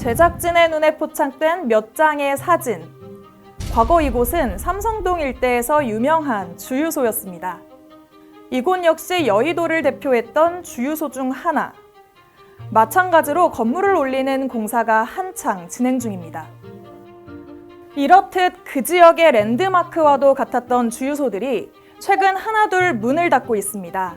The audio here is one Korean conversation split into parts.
제작진의 눈에 포착된 몇 장의 사진. 과거 이곳은 삼성동 일대에서 유명한 주유소였습니다. 이곳 역시 여의도를 대표했던 주유소 중 하나. 마찬가지로 건물을 올리는 공사가 한창 진행 중입니다. 이렇듯 그 지역의 랜드마크와도 같았던 주유소들이 최근 하나둘 문을 닫고 있습니다.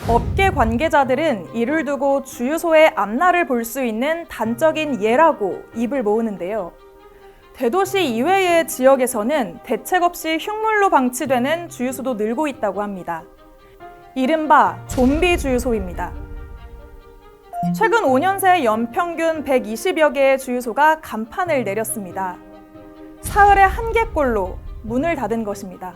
업계 관계자들은 이를 두고 주유소의 앞날을 볼 수 있는 단적인 예라고 입을 모으는데요. 대도시 이외의 지역에서는 대책 없이 흉물로 방치되는 주유소도 늘고 있다고 합니다. 이른바 좀비 주유소입니다. 최근 5년 새 연평균 120여 개의 주유소가 간판을 내렸습니다. 사흘에 한 개꼴로 문을 닫은 것입니다.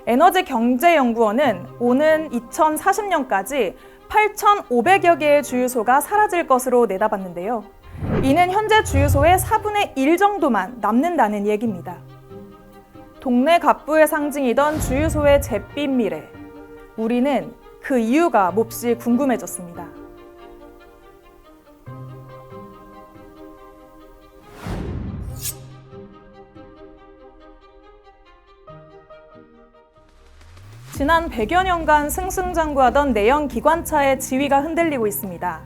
에너지경제연구원은 오는 2040년까지 8,500여 개의 주유소가 사라질 것으로 내다봤는데요. 이는 현재 주유소의 4분의 1 정도만 남는다는 얘기입니다. 동네 갑부의 상징이던 주유소의 잿빛 미래. 우리는 그 이유가 몹시 궁금해졌습니다. 지난 100여 년간 승승장구하던 내연기관차의 지위가 흔들리고 있습니다.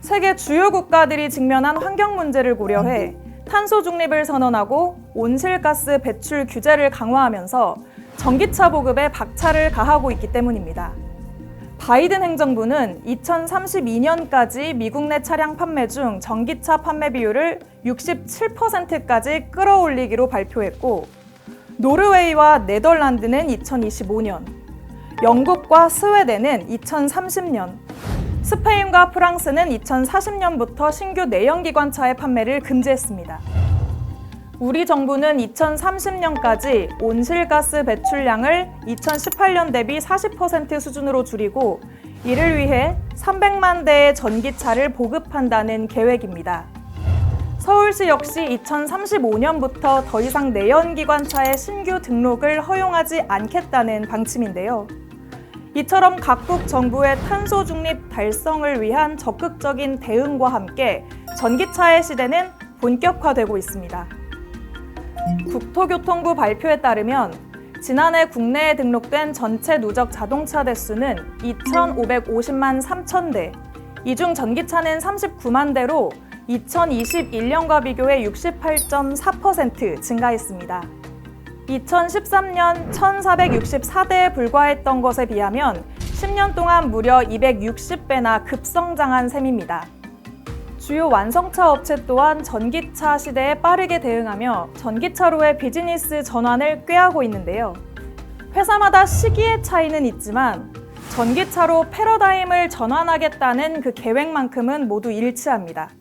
세계 주요 국가들이 직면한 환경 문제를 고려해 탄소 중립을 선언하고 온실가스 배출 규제를 강화하면서 전기차 보급에 박차를 가하고 있기 때문입니다. 바이든 행정부는 2032년까지 미국 내 차량 판매 중 전기차 판매 비율을 67%까지 끌어올리기로 발표했고, 노르웨이와 네덜란드는 2025년, 영국과 스웨덴은 2030년, 스페인과 프랑스는 2040년부터 신규 내연기관차의 판매를 금지했습니다. 우리 정부는 2030년까지 온실가스 배출량을 2018년 대비 40% 수준으로 줄이고, 이를 위해 300만 대의 전기차를 보급한다는 계획입니다. 서울시 역시 2035년부터 더 이상 내연기관차의 신규 등록을 허용하지 않겠다는 방침인데요. 이처럼 각국 정부의 탄소 중립 달성을 위한 적극적인 대응과 함께 전기차의 시대는 본격화되고 있습니다. 국토교통부 발표에 따르면 지난해 국내에 등록된 전체 누적 자동차 대수는 2,550만 3천 대, 이 중 전기차는 39만 대로 2021년과 비교해 68.4% 증가했습니다. 2013년 1,464대에 불과했던 것에 비하면 10년 동안 무려 260배나 급성장한 셈입니다. 주요 완성차 업체 또한 전기차 시대에 빠르게 대응하며 전기차로의 비즈니스 전환을 꾀하고 있는데요. 회사마다 시기의 차이는 있지만 전기차로 패러다임을 전환하겠다는 그 계획만큼은 모두 일치합니다.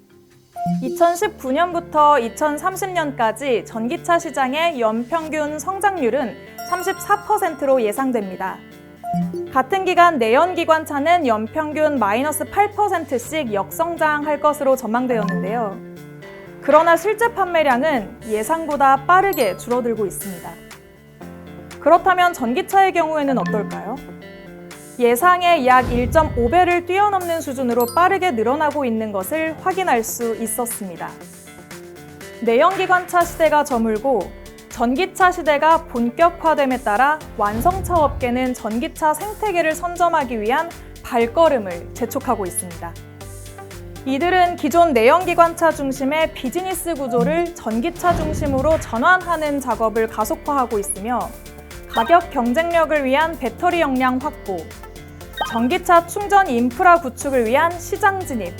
2019년부터 2030년까지 전기차 시장의 연평균 성장률은 34%로 예상됩니다. 같은 기간 내연기관차는 연평균 마이너스 8%씩 역성장할 것으로 전망되었는데요. 그러나 실제 판매량은 예상보다 빠르게 줄어들고 있습니다. 그렇다면 전기차의 경우에는 어떨까요? 예상의 약 1.5배를 뛰어넘는 수준으로 빠르게 늘어나고 있는 것을 확인할 수 있었습니다. 내연기관차 시대가 저물고 전기차 시대가 본격화됨에 따라 완성차 업계는 전기차 생태계를 선점하기 위한 발걸음을 재촉하고 있습니다. 이들은 기존 내연기관차 중심의 비즈니스 구조를 전기차 중심으로 전환하는 작업을 가속화하고 있으며, 가격 경쟁력을 위한 배터리 용량 확보, 전기차 충전 인프라 구축을 위한 시장 진입,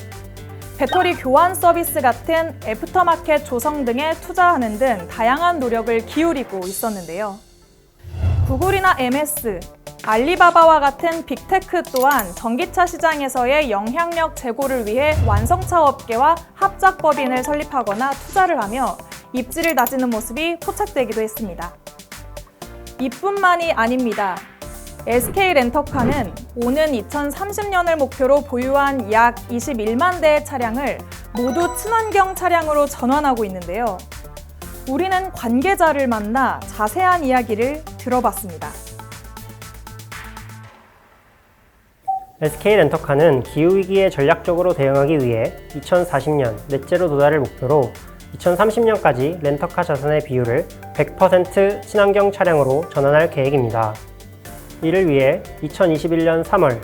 배터리 교환 서비스 같은 애프터마켓 조성 등에 투자하는 등 다양한 노력을 기울이고 있었는데요. 구글이나 MS, 알리바바와 같은 빅테크 또한 전기차 시장에서의 영향력 제고를 위해 완성차 업계와 합작법인을 설립하거나 투자를 하며 입지를 다지는 모습이 포착되기도 했습니다. 이뿐만이 아닙니다. SK렌터카는 오는 2030년을 목표로 보유한 약 21만 대의 차량을 모두 친환경 차량으로 전환하고 있는데요. 우리는 관계자를 만나 자세한 이야기를 들어봤습니다. SK렌터카는 기후위기에 전략적으로 대응하기 위해 2040년 넷제로 도달을 목표로 2030년까지 렌터카 자산의 비율을 100% 친환경 차량으로 전환할 계획입니다. 이를 위해 2021년 3월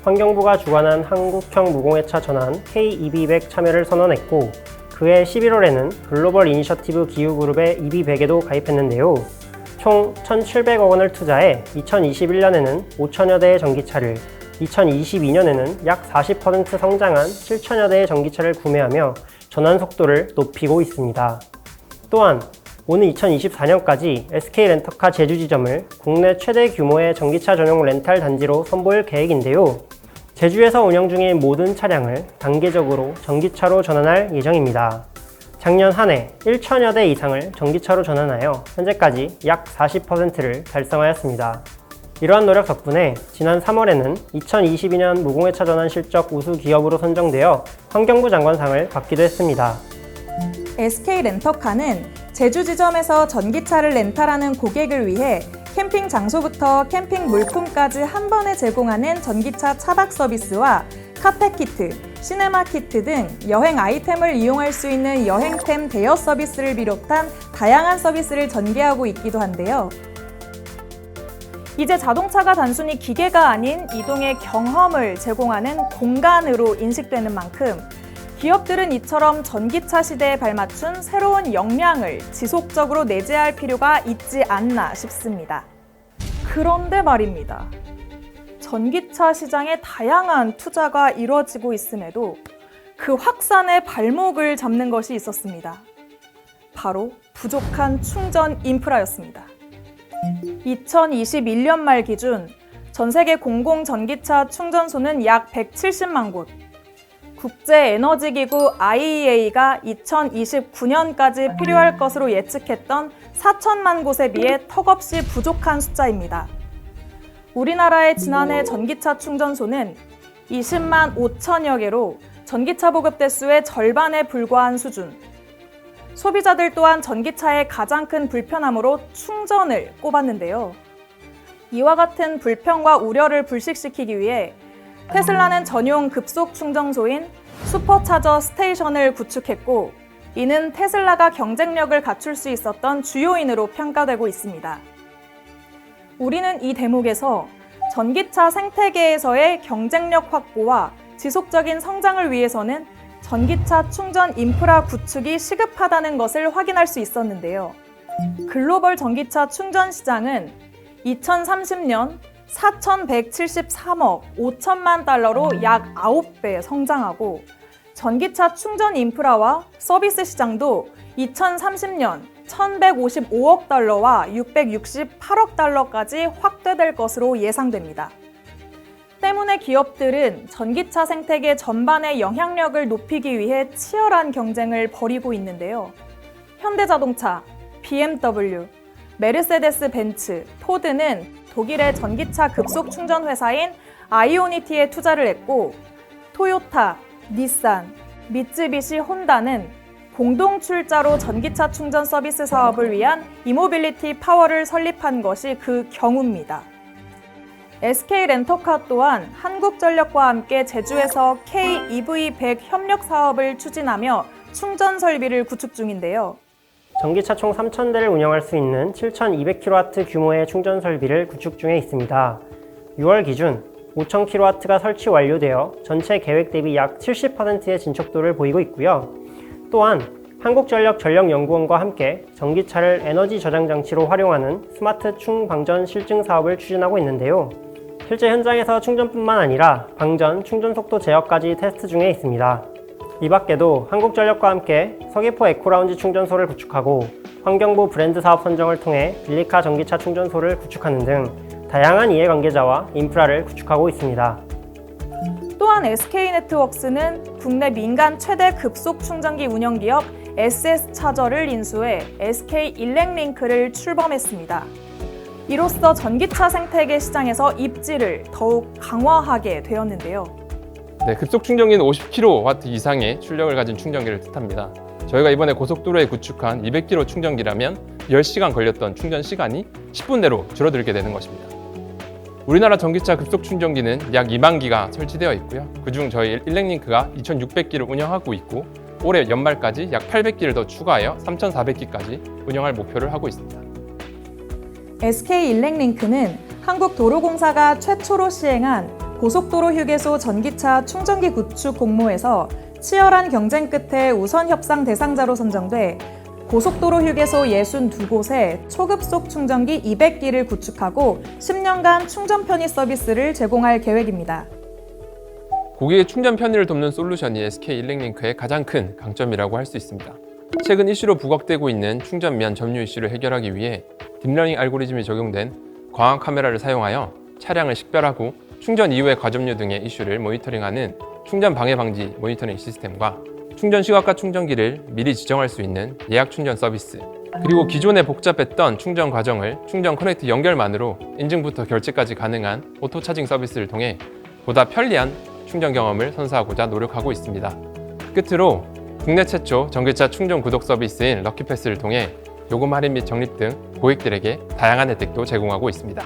환경부가 주관한 한국형 무공해차 전환 K-EB100 참여를 선언했고, 그해 11월에는 글로벌 이니셔티브 기후그룹의 EB100에도 가입했는데요. 총 1,700억 원을 투자해 2021년에는 5천여 대의 전기차를, 2022년에는 약 40% 성장한 7천여 대의 전기차를 구매하며 전환 속도를 높이고 있습니다. 또한 오는 2024년까지 SK렌터카 제주 지점을 국내 최대 규모의 전기차 전용 렌탈 단지로 선보일 계획인데요. 제주에서 운영 중인 모든 차량을 단계적으로 전기차로 전환할 예정입니다. 작년 한 해 1천여 대 이상을 전기차로 전환하여 현재까지 약 40%를 달성하였습니다. 이러한 노력 덕분에 지난 3월에는 2022년 무공해차 전환 실적 우수 기업으로 선정되어 환경부 장관상을 받기도 했습니다. SK렌터카는 제주 지점에서 전기차를 렌탈하는 고객을 위해 캠핑 장소부터 캠핑 물품까지 한 번에 제공하는 전기차 차박 서비스와 카페 키트, 시네마 키트 등 여행 아이템을 이용할 수 있는 여행템 대여 서비스를 비롯한 다양한 서비스를 전개하고 있기도 한데요. 이제 자동차가 단순히 기계가 아닌 이동의 경험을 제공하는 공간으로 인식되는 만큼 기업들은 이처럼 전기차 시대에 발맞춘 새로운 역량을 지속적으로 내재할 필요가 있지 않나 싶습니다. 그런데 말입니다. 전기차 시장에 다양한 투자가 이뤄지고 있음에도 그 확산의 발목을 잡는 것이 있었습니다. 바로 부족한 충전 인프라였습니다. 2021년 말 기준 전 세계 공공 전기차 충전소는 약 170만 곳, 국제에너지기구 IEA가 2029년까지 필요할 것으로 예측했던 4천만 곳에 비해 턱없이 부족한 숫자입니다. 우리나라의 지난해 전기차 충전소는 20만 5천여 개로 전기차 보급 대수의 절반에 불과한 수준. 소비자들 또한 전기차의 가장 큰 불편함으로 충전을 꼽았는데요. 이와 같은 불평과 우려를 불식시키기 위해 테슬라는 전용 급속 충전소인 슈퍼차저 스테이션을 구축했고, 이는 테슬라가 경쟁력을 갖출 수 있었던 주요인으로 평가되고 있습니다. 우리는 이 대목에서 전기차 생태계에서의 경쟁력 확보와 지속적인 성장을 위해서는 전기차 충전 인프라 구축이 시급하다는 것을 확인할 수 있었는데요. 글로벌 전기차 충전 시장은 2030년 4,173억 5천만 달러로 약 9배 성장하고, 전기차 충전 인프라와 서비스 시장도 2030년 1,155억 달러와 668억 달러까지 확대될 것으로 예상됩니다. 때문에 기업들은 전기차 생태계 전반의 영향력을 높이기 위해 치열한 경쟁을 벌이고 있는데요. 현대자동차, BMW, 메르세데스 벤츠, 포드는 독일의 전기차 급속 충전 회사인 아이오니티에 투자를 했고, 토요타, 닛산, 미쯔비시 혼다는 공동 출자로 전기차 충전 서비스 사업을 위한 이모빌리티 파워를 설립한 것이 그 경우입니다. SK렌터카 또한 한국전력과 함께 제주에서 K-EV100 협력 사업을 추진하며 충전 설비를 구축 중인데요. 전기차 총 3,000대를 운영할 수 있는 7,200kW 규모의 충전 설비를 구축 중에 있습니다. 6월 기준 5,000kW가 설치 완료되어 전체 계획 대비 약 70%의 진척도를 보이고 있고요. 또한 한국전력 전력연구원과 함께 전기차를 에너지 저장 장치로 활용하는 스마트 충방전 실증 사업을 추진하고 있는데요. 실제 현장에서 충전뿐만 아니라 방전, 충전 속도 제어까지 테스트 중에 있습니다. 이 밖에도 한국전력과 함께 서귀포 에코라운지 충전소를 구축하고 환경부 브랜드 사업 선정을 통해 빌리카 전기차 충전소를 구축하는 등 다양한 이해관계자와 인프라를 구축하고 있습니다. 또한 SK네트웍스는 국내 민간 최대 급속 충전기 운영기업 SS차저를 인수해 SK일렉링크를 출범했습니다. 이로써 전기차 생태계 시장에서 입지를 더욱 강화하게 되었는데요. 네, 급속 충전기는 50kW 이상의 출력을 가진 충전기를 뜻합니다. 저희가 이번에 고속도로에 구축한 200kW 충전기라면 10시간 걸렸던 충전 시간이 10분 내로 줄어들게 되는 것입니다. 우리나라 전기차 급속 충전기는 약 2만 기가 설치되어 있고요. 그중 저희 일렉링크가 2,600기를 운영하고 있고 올해 연말까지 약 800기를 더 추가하여 3,400기까지 운영할 목표를 하고 있습니다. SK 일렉링크는 한국도로공사가 최초로 시행한 고속도로 휴게소 전기차 충전기 구축 공모에서 치열한 경쟁 끝에 우선 협상 대상자로 선정돼 고속도로 휴게소 62곳에 초급속 충전기 200기를 구축하고 10년간 충전 편의 서비스를 제공할 계획입니다. 고객의 충전 편의를 돕는 솔루션이 SK 일렉링크의 가장 큰 강점이라고 할 수 있습니다. 최근 이슈로 부각되고 있는 충전면 점유 이슈를 해결하기 위해 딥러닝 알고리즘이 적용된 광학 카메라를 사용하여 차량을 식별하고 충전 이후의 과점류 등의 이슈를 모니터링하는 충전 방해 방지 모니터링 시스템과 충전 시각과 충전기를 미리 지정할 수 있는 예약 충전 서비스, 그리고 기존에 복잡했던 충전 과정을 충전 커넥트 연결만으로 인증부터 결제까지 가능한 오토 차징 서비스를 통해 보다 편리한 충전 경험을 선사하고자 노력하고 있습니다. 끝으로 국내 최초 전기차 충전 구독 서비스인 럭키패스를 통해 요금 할인 및 적립 등 고객들에게 다양한 혜택도 제공하고 있습니다.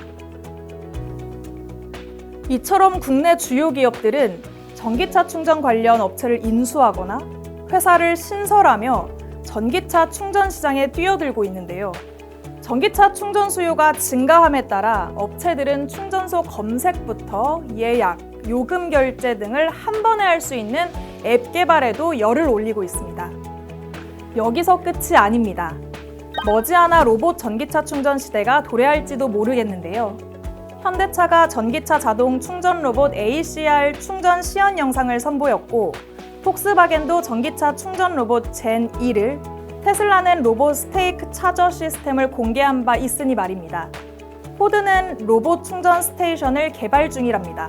이처럼 국내 주요 기업들은 전기차 충전 관련 업체를 인수하거나 회사를 신설하며 전기차 충전 시장에 뛰어들고 있는데요. 전기차 충전 수요가 증가함에 따라 업체들은 충전소 검색부터 예약, 요금 결제 등을 한 번에 할 수 있는 앱 개발에도 열을 올리고 있습니다. 여기서 끝이 아닙니다. 머지않아 로봇 전기차 충전 시대가 도래할지도 모르겠는데요. 현대차가 전기차 자동 충전 로봇 ACR 충전 시연 영상을 선보였고, 폭스바겐도 전기차 충전 로봇 젠 2를, 테슬라는 로봇 스테이크 차저 시스템을 공개한 바 있으니 말입니다. 포드는 로봇 충전 스테이션을 개발 중이랍니다.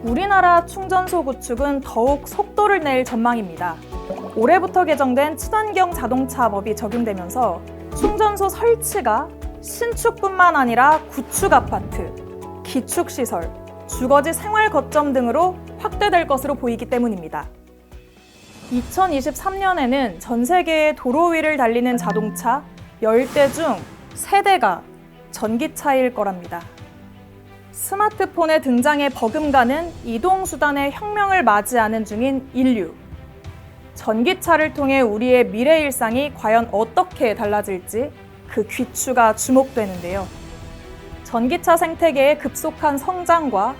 우리나라 충전소 구축은 더욱 속도를 낼 전망입니다. 올해부터 개정된 친환경 자동차법이 적용되면서 충전소 설치가 신축뿐만 아니라 구축 아파트, 기축 시설, 주거지 생활 거점 등으로 확대될 것으로 보이기 때문입니다. 2023년에는 전 세계의 도로 위를 달리는 자동차 10대 중 3대가 전기차일 거랍니다. 스마트폰의 등장에 버금가는 이동수단의 혁명을 맞이하는 중인 인류. 전기차를 통해 우리의 미래 일상이 과연 어떻게 달라질지 그 귀추가 주목되는데요. 전기차 생태계의 급속한 성장과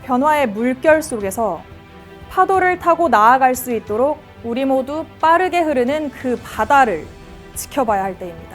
변화의 물결 속에서 파도를 타고 나아갈 수 있도록 우리 모두 빠르게 흐르는 그 바다를 지켜봐야 할 때입니다.